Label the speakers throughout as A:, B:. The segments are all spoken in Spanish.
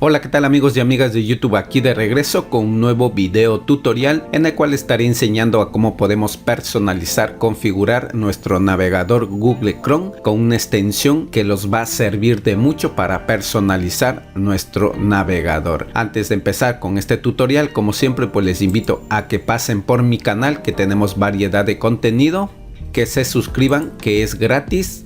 A: Hola, ¿qué tal amigos y amigas de YouTube? Aquí de regreso con un nuevo video tutorial en el cual estaré enseñando a cómo podemos personalizar, configurar nuestro navegador Google Chrome con una extensión que los va a servir de mucho para personalizar nuestro navegador. Antes de empezar con este tutorial, como siempre, pues les invito a que pasen por mi canal, que tenemos variedad de contenido, que se suscriban, que es gratis.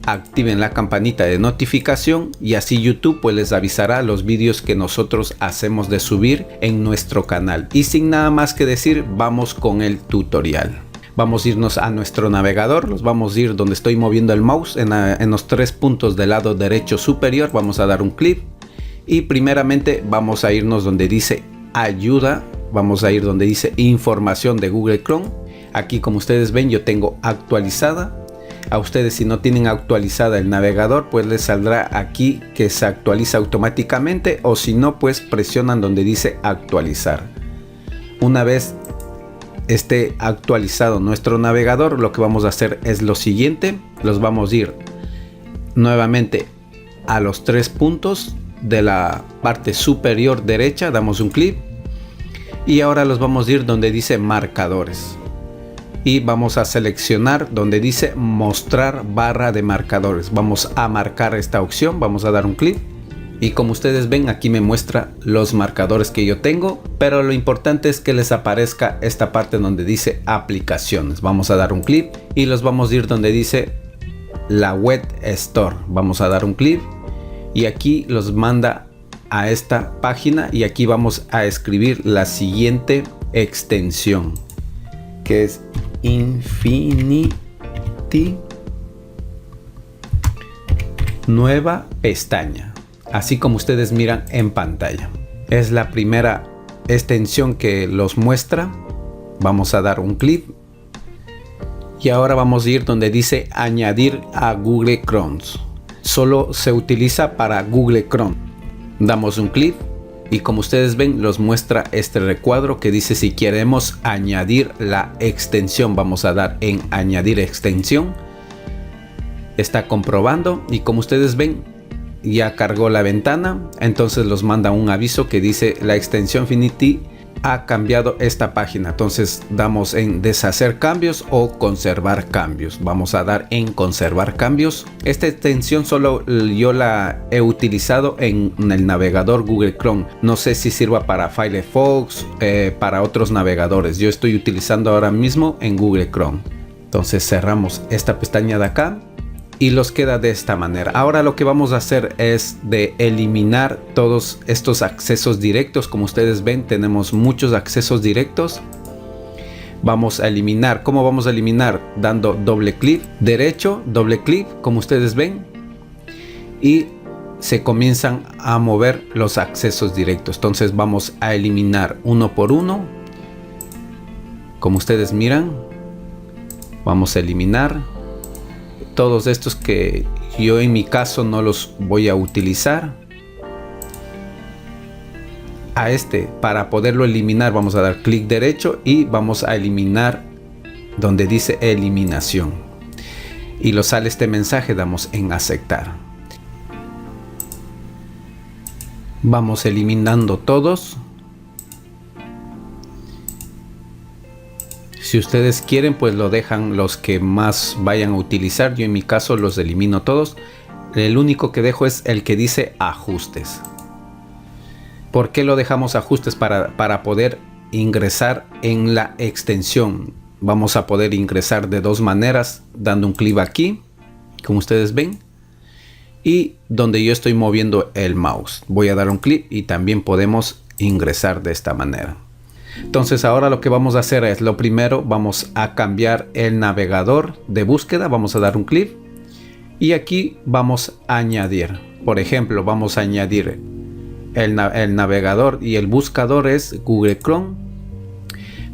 A: Activen la campanita de notificación y así YouTube pues les avisará los vídeos que nosotros hacemos de subir en nuestro canal. Y sin nada más que decir, vamos con el tutorial. Vamos a irnos a nuestro navegador, los vamos a ir donde estoy moviendo el mouse en los tres puntos del lado derecho superior. Vamos a dar un clic y primeramente vamos a irnos donde dice ayuda, vamos a ir donde dice información de Google Chrome. Aquí, como ustedes ven, yo tengo actualizada. A ustedes, si no tienen actualizada el navegador, pues les saldrá aquí que se actualiza automáticamente, o si no, pues presionan donde dice actualizar. Una vez esté actualizado nuestro navegador, lo que vamos a hacer es lo siguiente: los vamos a ir nuevamente a los tres puntos de la parte superior derecha, damos un clic y ahora los vamos a ir donde dice marcadores. Y vamos a seleccionar donde dice mostrar barra de marcadores. Vamos a marcar esta opción, vamos a dar un clic y como ustedes ven, aquí me muestra los marcadores que yo tengo, pero lo importante es que les aparezca esta parte donde dice aplicaciones. Vamos a dar un clic y los vamos a ir donde dice la web store. Vamos a dar un clic y aquí los manda a esta página y aquí vamos a escribir la siguiente extensión, que es Infinity nueva pestaña, así como ustedes miran en pantalla. Es la primera extensión que los muestra. Vamos a dar un clic y ahora vamos a ir donde dice añadir a Google Chrome. Solo se utiliza para Google Chrome. Damos un clic y como ustedes ven, los muestra este recuadro que dice si queremos añadir la extensión. Vamos a dar en añadir extensión. Está comprobando y como ustedes ven, ya cargó la ventana. Entonces los manda un aviso que dice la extensión Infinity ha cambiado esta página. Entonces damos en deshacer cambios o conservar cambios. Vamos a dar en conservar cambios. Esta extensión solo yo la he utilizado en el navegador Google Chrome. No sé si sirva para Firefox, para otros navegadores. Yo estoy utilizando ahora mismo en Google Chrome. Entonces cerramos esta pestaña de acá y los queda de esta manera. Ahora lo que vamos a hacer es de eliminar todos estos accesos directos. Como ustedes ven, tenemos muchos accesos directos. Vamos a eliminar. ¿Cómo vamos a eliminar? Dando doble clic derecho, doble clic, como ustedes ven, y se comienzan a mover los accesos directos. Entonces vamos a eliminar uno por uno. Como ustedes miran, vamos a eliminar todos estos que yo en mi caso no los voy a utilizar. A este, para poderlo eliminar, vamos a dar clic derecho y vamos a eliminar donde dice eliminación. Y nos sale este mensaje, damos en aceptar. Vamos eliminando todos. Si ustedes quieren, pues lo dejan los que más vayan a utilizar. Yo en mi caso los elimino todos. El único que dejo es el que dice ajustes. ¿Por qué lo dejamos ajustes? Para poder ingresar en la extensión. Vamos a poder ingresar de dos maneras, dando un clic aquí, como ustedes ven, y donde yo estoy moviendo el mouse. Voy a dar un clic y también podemos ingresar de esta manera. Entonces ahora lo que vamos a hacer es, lo primero, vamos a cambiar el navegador de búsqueda. Vamos a dar un clic y aquí vamos a añadir. Por ejemplo, vamos a añadir el navegador y el buscador es Google Chrome.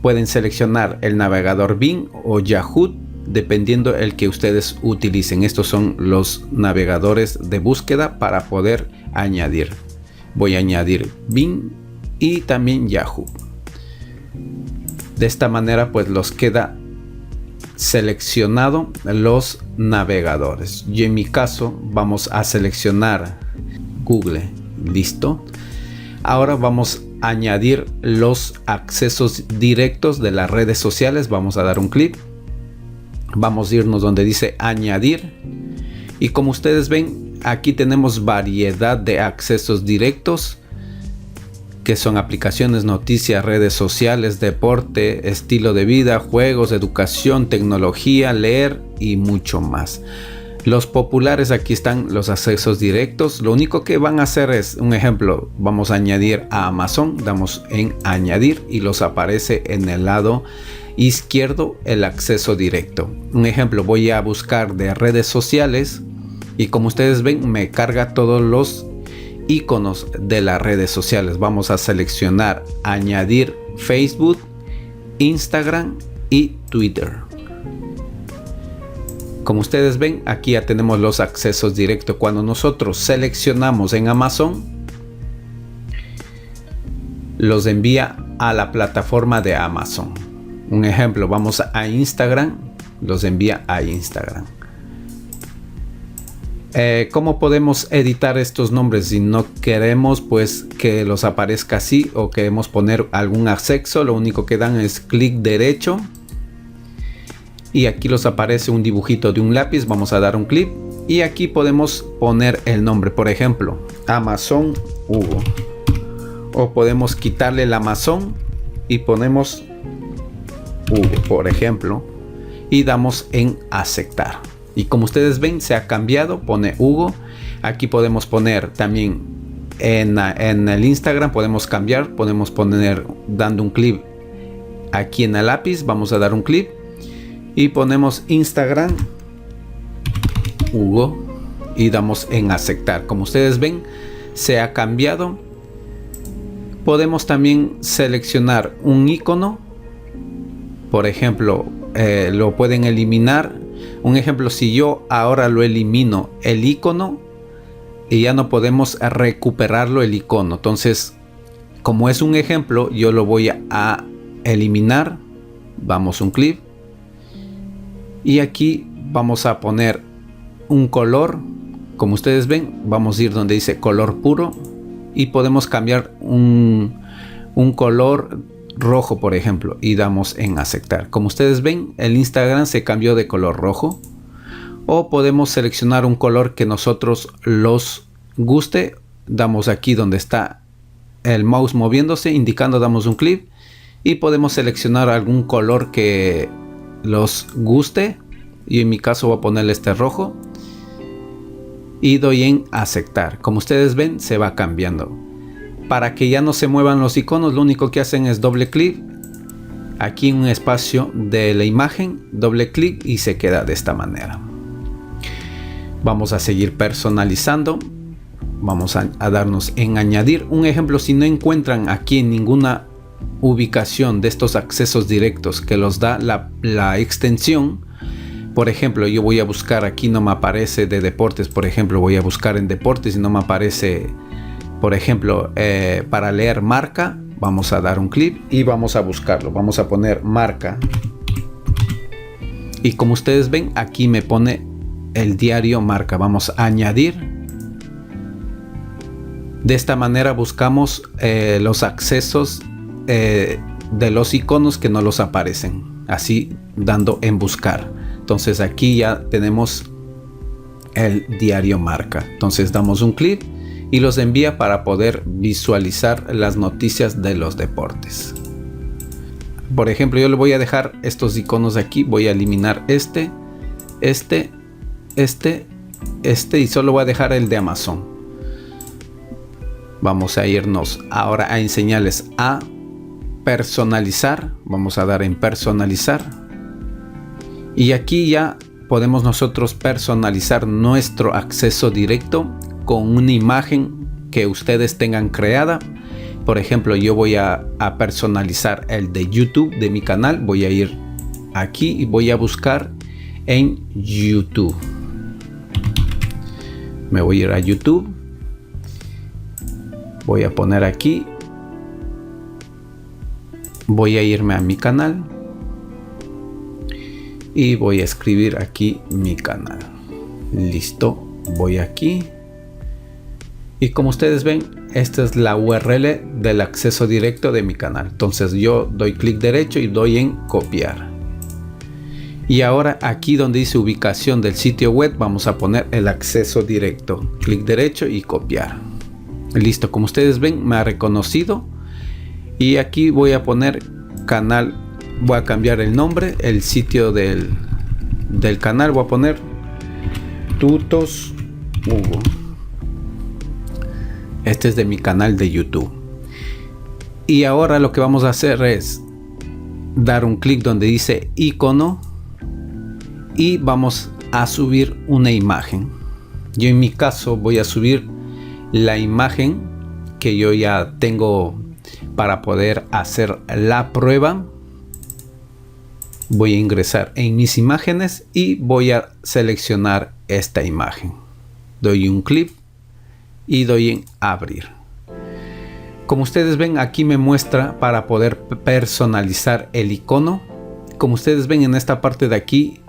A: Pueden seleccionar el navegador Bing o Yahoo, dependiendo el que ustedes utilicen. Estos son los navegadores de búsqueda para poder añadir. Voy a añadir Bing y también Yahoo. De esta manera pues los queda seleccionado los navegadores. Yo en mi caso vamos a seleccionar Google. Listo. Ahora vamos a añadir los accesos directos de las redes sociales. Vamos a dar un clic. Vamos a irnos donde dice añadir. Y como ustedes ven, aquí tenemos variedad de accesos directos, que son aplicaciones, noticias, redes sociales, deporte, estilo de vida, juegos, educación, tecnología, leer y mucho más. Los populares, aquí están los accesos directos. Lo único que van a hacer es, un ejemplo, vamos a añadir a Amazon, damos en añadir y los aparece en el lado izquierdo el acceso directo. Un ejemplo, voy a buscar de redes sociales y como ustedes ven me carga todos los iconos de las redes sociales. Vamos a seleccionar añadir Facebook, Instagram y Twitter. Como ustedes ven, aquí ya tenemos los accesos directos. Cuando nosotros seleccionamos en Amazon, los envía a la plataforma de Amazon. Un ejemplo, vamos a Instagram, los envía a Instagram. ¿Cómo podemos editar estos nombres si no queremos pues que los aparezca así o queremos poner algún acceso? Lo único que dan es clic derecho y aquí los aparece un dibujito de un lápiz. Vamos a dar un clic y aquí podemos poner el nombre, por ejemplo Amazon Hugo, o podemos quitarle el Amazon y ponemos Hugo, por ejemplo, y damos en aceptar. Y como ustedes ven, se ha cambiado, pone Hugo. Aquí podemos poner también en el Instagram, podemos cambiar, podemos poner dando un clic aquí en el lápiz. Vamos a dar un clic y ponemos Instagram Hugo y damos en aceptar. Como ustedes ven, se ha cambiado. Podemos también seleccionar un icono, por ejemplo, lo pueden eliminar. Un ejemplo, si yo ahora lo elimino el icono y ya no podemos recuperarlo el icono, entonces como es un ejemplo yo lo voy a eliminar. Vamos un clic y aquí vamos a poner un color. Como ustedes ven, vamos a ir donde dice color puro y podemos cambiar un color rojo, por ejemplo, y damos en aceptar. Como ustedes ven, el Instagram se cambió de color rojo. O podemos seleccionar un color que nosotros los guste. Damos aquí donde está el mouse moviéndose, indicando, damos un clic y podemos seleccionar algún color que los guste. Y en mi caso voy a ponerle este rojo y doy en aceptar. Como ustedes ven, se va cambiando. Para que ya no se muevan los iconos, lo único que hacen es doble clic aquí en un espacio de la imagen, doble clic y se queda de esta manera. Vamos a seguir personalizando. Vamos a darnos en añadir. Un ejemplo, si no encuentran aquí en ninguna ubicación de estos accesos directos que los da la extensión, por ejemplo, yo voy a buscar, aquí no me aparece de deportes, por ejemplo, voy a buscar en deportes y no me aparece, por ejemplo, para leer marca. Vamos a dar un clic y vamos a buscarlo. Vamos a poner marca. Y como ustedes ven, aquí me pone el diario Marca. Vamos a añadir. De esta manera buscamos los accesos de los iconos que no los aparecen. Así dando en buscar. Entonces aquí ya tenemos el diario Marca. Entonces damos un clic y los envía para poder visualizar las noticias de los deportes. Por ejemplo, yo le voy a dejar estos iconos aquí. Voy a eliminar este y solo voy a dejar el de Amazon. Vamos a irnos ahora a enseñarles a personalizar. Vamos a dar en personalizar. Y aquí ya podemos nosotros personalizar nuestro acceso directo con una imagen que ustedes tengan creada. Por ejemplo, yo voy a personalizar el de YouTube de mi canal. Voy a ir aquí y voy a buscar en YouTube. Me voy a ir a YouTube. Voy a poner aquí. Voy a irme a mi canal. Y voy a escribir aquí mi canal. Listo. Voy aquí. Y como ustedes ven, esta es la URL del acceso directo de mi canal. Entonces yo doy clic derecho y doy en copiar. Y ahora aquí donde dice ubicación del sitio web, vamos a poner el acceso directo. Clic derecho y copiar. Listo, como ustedes ven, me ha reconocido. Y aquí voy a poner canal, voy a cambiar el nombre, el sitio del canal, voy a poner Tutos Hugo. Este es de mi canal de YouTube. Y ahora lo que vamos a hacer es dar un clic donde dice icono y vamos a subir una imagen. Yo en mi caso voy a subir la imagen que yo ya tengo para poder hacer la prueba. Voy a ingresar en mis imágenes y voy a seleccionar esta imagen. Doy un clic y doy en abrir. Como ustedes ven, aquí me muestra para poder personalizar el icono. Como ustedes ven, en esta parte de aquí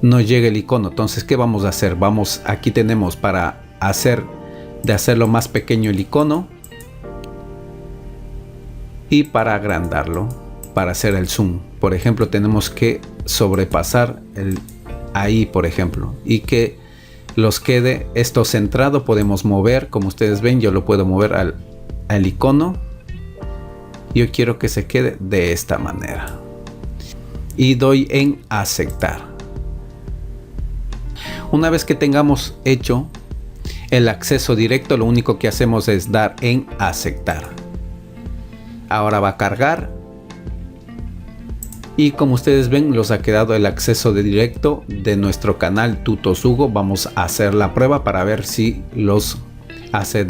A: no llega el icono. Entonces, ¿qué vamos a hacer? Aquí tenemos para hacerlo más pequeño el icono y para agrandarlo, para hacer el zoom. Por ejemplo, tenemos que sobrepasar ahí, por ejemplo, y que los quede esto centrado. Podemos mover, como ustedes ven, yo lo puedo mover al icono. Yo quiero que se quede de esta manera y doy en aceptar. Una vez que tengamos hecho el acceso directo, lo único que hacemos es dar en aceptar. Ahora va a cargar. Y como ustedes ven, nos ha quedado el acceso directo de nuestro canal Tutos Hugo. Vamos a hacer la prueba para ver si los hace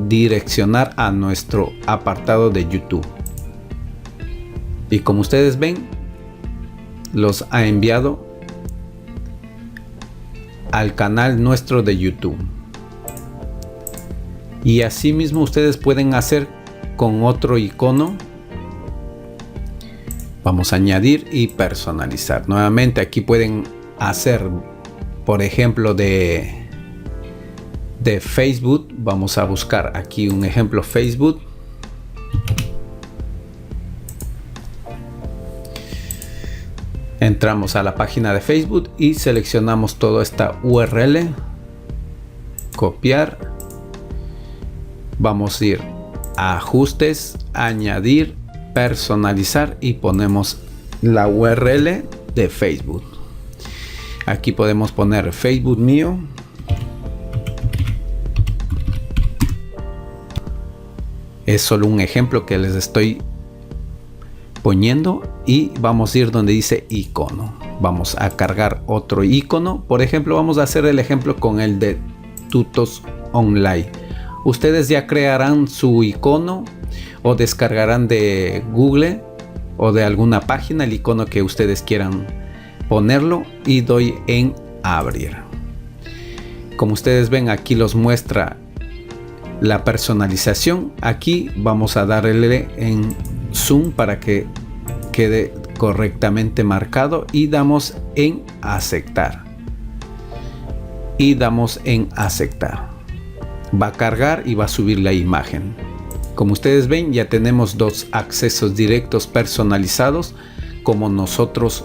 A: direccionar a nuestro apartado de YouTube. Y como ustedes ven, los ha enviado al canal nuestro de YouTube. Y así mismo ustedes pueden hacer con otro icono. Vamos a añadir y personalizar. Nuevamente aquí pueden hacer, por ejemplo, de Facebook. Vamos a buscar aquí un ejemplo Facebook. Entramos a la página de Facebook y seleccionamos toda esta URL. Copiar. Vamos a ir a ajustes, añadir, personalizar y ponemos la URL de Facebook. Aquí podemos poner Facebook mío. Es solo un ejemplo que les estoy poniendo y vamos a ir donde dice icono. Vamos a cargar otro icono. Por ejemplo, vamos a hacer el ejemplo con el de Tutos Online. Ustedes ya crearán su icono o descargarán de Google o de alguna página el icono que ustedes quieran ponerlo y doy en abrir. Como ustedes ven, aquí los muestra la personalización. Aquí vamos a darle en zoom para que quede correctamente marcado y damos en aceptar. Y damos en aceptar. Va a cargar y va a subir la imagen. Como ustedes ven, ya tenemos dos accesos directos personalizados como nosotros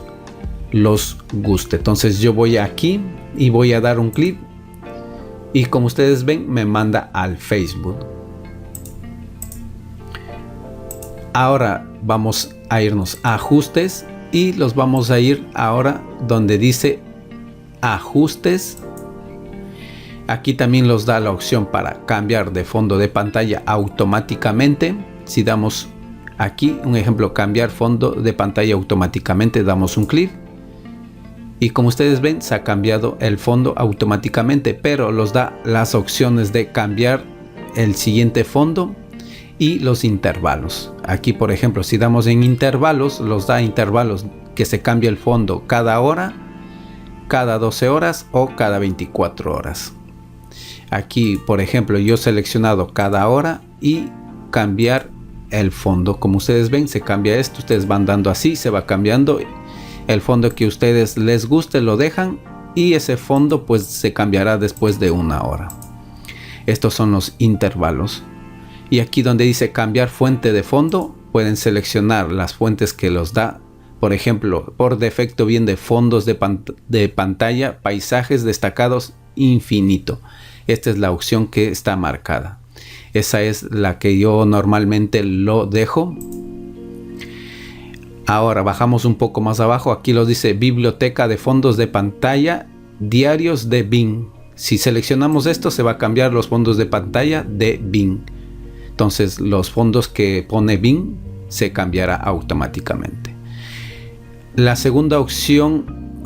A: los guste. Entonces yo voy aquí y voy a dar un clic y como ustedes ven me manda al Facebook. Ahora vamos a irnos a ajustes y los vamos a ir ahora donde dice ajustes. Aquí también nos da la opción para cambiar de fondo de pantalla automáticamente. Si damos aquí un ejemplo, cambiar fondo de pantalla automáticamente, damos un clic y como ustedes ven se ha cambiado el fondo automáticamente, pero nos da las opciones de cambiar el siguiente fondo y los intervalos. Aquí por ejemplo, si damos en intervalos, nos da intervalos que se cambia el fondo cada hora, cada 12 horas o cada 24 horas. Aquí por ejemplo yo he seleccionado cada hora y cambiar el fondo. Como ustedes ven se cambia esto, ustedes van dando así, se va cambiando el fondo que a ustedes les guste, lo dejan y ese fondo pues se cambiará después de una hora. Estos son los intervalos. Y aquí donde dice cambiar fuente de fondo, pueden seleccionar las fuentes que los da. Por ejemplo, por defecto viene de fondos de pantalla, paisajes destacados, infinito. Esta es la opción que está marcada. Esa es la que yo normalmente lo dejo. Ahora bajamos un poco más abajo. Aquí los dice biblioteca de fondos de pantalla, diarios de Bing. Si seleccionamos esto, se va a cambiar los fondos de pantalla de Bing. Entonces los fondos que pone Bing se cambiará automáticamente. La segunda opción,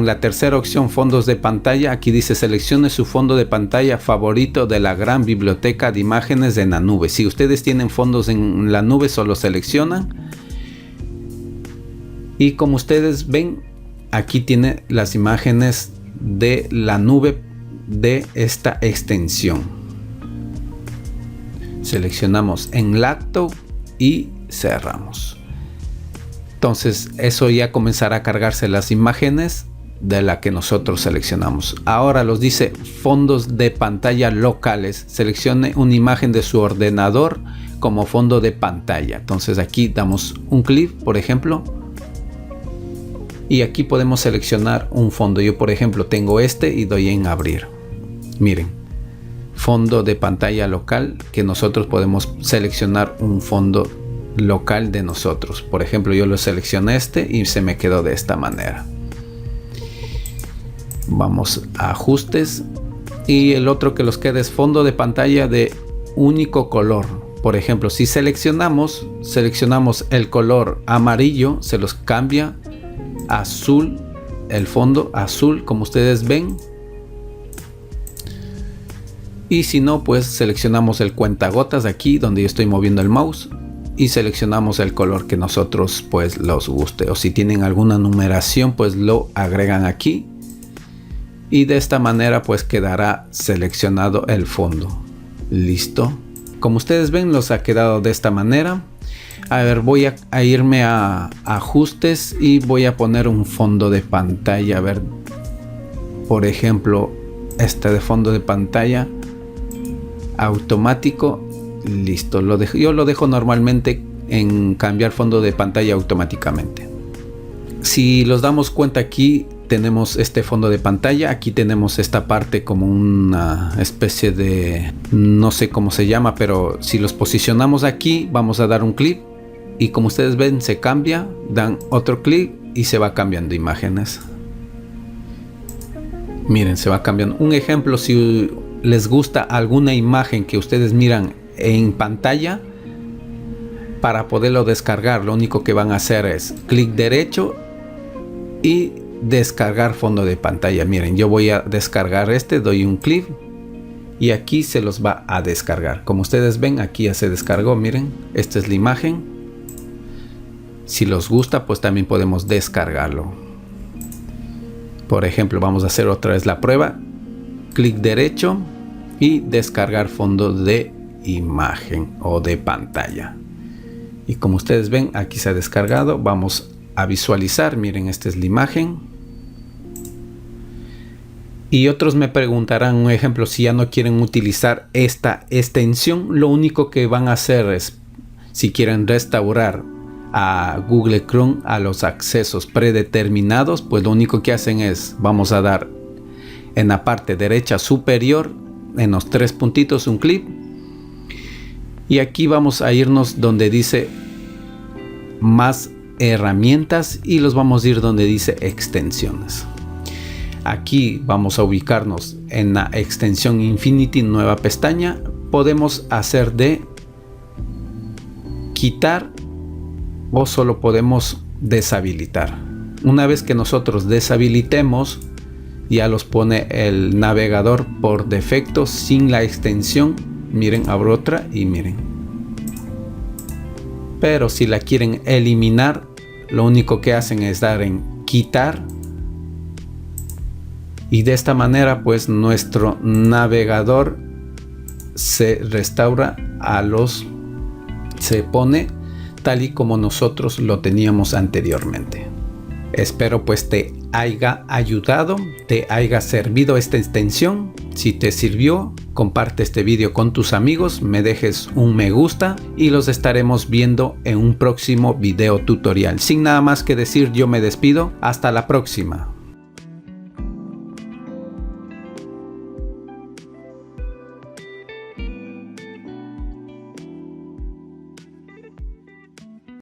A: la tercera opción, fondos de pantalla. Aquí dice seleccione su fondo de pantalla favorito de la gran biblioteca de imágenes en la nube. Si ustedes tienen fondos en la nube, solo seleccionan. Y como ustedes ven, aquí tiene las imágenes de la nube de esta extensión. Seleccionamos Enlato y cerramos. Entonces eso ya comenzará a cargarse las imágenes de la que nosotros seleccionamos. Ahora los dice fondos de pantalla locales. Seleccione una imagen de su ordenador como fondo de pantalla. Entonces aquí damos un clic, por ejemplo, y aquí podemos seleccionar un fondo. Yo por ejemplo tengo este y doy en abrir. Miren, fondo de pantalla local, que nosotros podemos seleccionar un fondo local de nosotros. Por ejemplo, yo lo seleccioné este y se me quedó de esta manera. Vamos a ajustes y el otro que nos queda es fondo de pantalla de único color. Por ejemplo, si seleccionamos el color amarillo, se los cambia azul, el fondo azul, como ustedes ven. Y si no, pues seleccionamos el cuentagotas aquí donde yo estoy moviendo el mouse y seleccionamos el color que nosotros pues los guste, o si tienen alguna numeración pues lo agregan aquí y de esta manera pues quedará seleccionado el fondo. Listo. Como ustedes ven, los ha quedado de esta manera. A ver, voy a irme a ajustes y voy a poner un fondo de pantalla. A ver, por ejemplo, este de fondo de pantalla automático. Listo, yo lo dejo normalmente en cambiar fondo de pantalla automáticamente. Si nos damos cuenta, aquí tenemos este fondo de pantalla. Aquí tenemos esta parte como una especie de, no sé cómo se llama, pero si los posicionamos aquí, vamos a dar un clic y como ustedes ven se cambia, dan otro clic y se va cambiando imágenes. Miren, se va cambiando. Un ejemplo, si les gusta alguna imagen que ustedes miran en pantalla, para poderlo descargar, lo único que van a hacer es clic derecho y descargar fondo de pantalla. Miren, yo voy a descargar este, doy un clic y aquí se los va a descargar. Como ustedes ven, aquí ya se descargó. Miren, esta es la imagen. Si les gusta, pues también podemos descargarlo. Por ejemplo, vamos a hacer otra vez la prueba. Clic derecho y descargar fondo de imagen o de pantalla. Y como ustedes ven, aquí se ha descargado. Vamos a visualizar. Miren, esta es la imagen. Y otros me preguntarán, un ejemplo, si ya no quieren utilizar esta extensión, lo único que van a hacer es, si quieren restaurar a Google Chrome a los accesos predeterminados, pues lo único que hacen es, vamos a dar en la parte derecha superior, en los tres puntitos, un clic. Y aquí vamos a irnos donde dice más herramientas y los vamos a ir donde dice extensiones. Aquí vamos a ubicarnos en la extensión Infinity, nueva pestaña. Podemos hacer de quitar o solo podemos deshabilitar. Una vez que nosotros deshabilitemos, ya los pone el navegador por defecto sin la extensión. Miren, abro otra y miren. Pero si la quieren eliminar, lo único que hacen es dar en quitar. Y de esta manera pues nuestro navegador se restaura se pone tal y como nosotros lo teníamos anteriormente. Espero pues te haya ayudado, te haya servido esta extensión. Si te sirvió, comparte este vídeo con tus amigos, me dejes un me gusta y los estaremos viendo en un próximo video tutorial. Sin nada más que decir, yo me despido. Hasta la próxima.